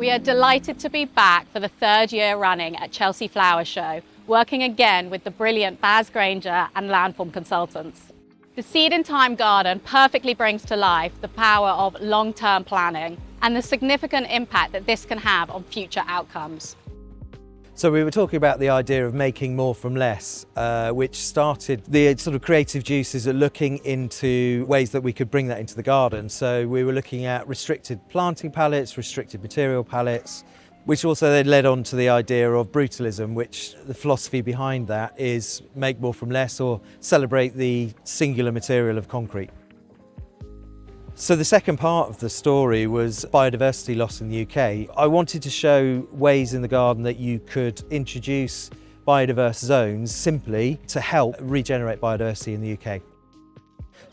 We are delighted to be back for the third year running at Chelsea Flower Show, working again with the brilliant Grainger and Landform consultants. The Seed in Time garden perfectly brings to life the power of long-term planning and the significant impact that this can have on future outcomes. So we were talking about the idea of making more from less, which started the sort of creative juices of looking into ways that we could bring that into the garden. So we were looking at restricted planting palettes, restricted material palettes, which also then led on to the idea of brutalism, which the philosophy behind that is make more from less or celebrate the singular material of concrete. So the second part of the story was biodiversity loss in the UK. I wanted to show ways in the garden that you could introduce biodiverse zones simply to help regenerate biodiversity in the UK.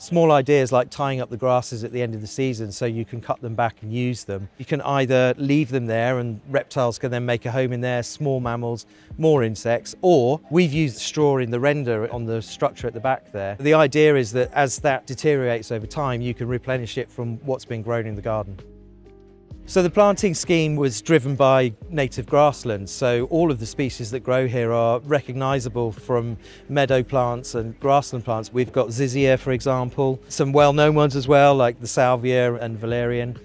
Small ideas like tying up the grasses at the end of the season so you can cut them back and use them. You can either leave them there and reptiles can then make a home in there, small mammals, more insects, or we've used straw in the render on the structure at the back there. The idea is that as that deteriorates over time, you can replenish it from what's been grown in the garden. So the planting scheme was driven by native grasslands, so all of the species that grow here are recognisable from meadow plants and grassland plants. We've got Zizia, for example, some well-known ones as well, like the salvia and valerian.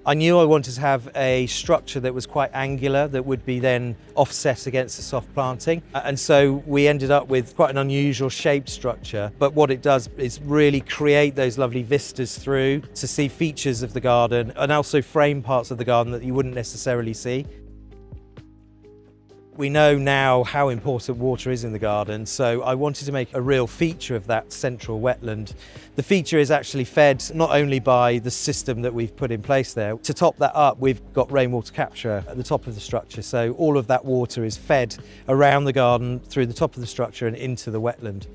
I knew I wanted to have a structure that was quite angular that would be then offset against the soft planting. And so we ended up with quite an unusual shaped structure. But what it does is really create those lovely vistas through to see features of the garden and also frame parts of the garden that you wouldn't necessarily see. We know now how important water is in the garden, so I wanted to make a real feature of that central wetland. The feature is actually fed not only by the system that we've put in place there. To top that up, we've got rainwater capture at the top of the structure, so all of that water is fed around the garden through the top of the structure and into the wetland.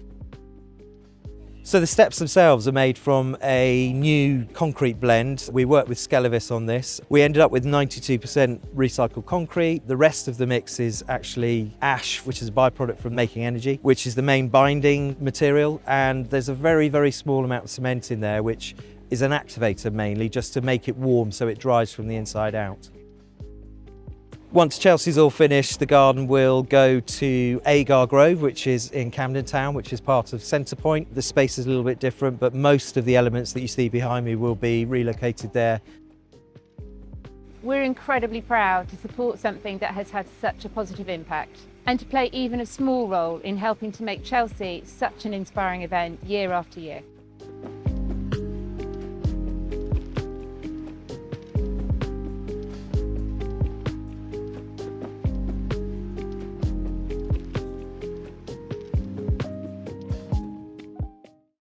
So the steps themselves are made from a new concrete blend. We worked with Scalavis on this. We ended up with 92% recycled concrete. The rest of the mix is actually ash, which is a byproduct from making energy, which is the main binding material. And there's a very, very small amount of cement in there, which is an activator mainly, just to make it warm so it dries from the inside out. Once Chelsea's all finished, the garden will go to Agar Grove, which is in Camden Town, which is part of Centrepoint. The space is a little bit different, but most of the elements that you see behind me will be relocated there. We're incredibly proud to support something that has had such a positive impact and to play even a small role in helping to make Chelsea such an inspiring event year after year.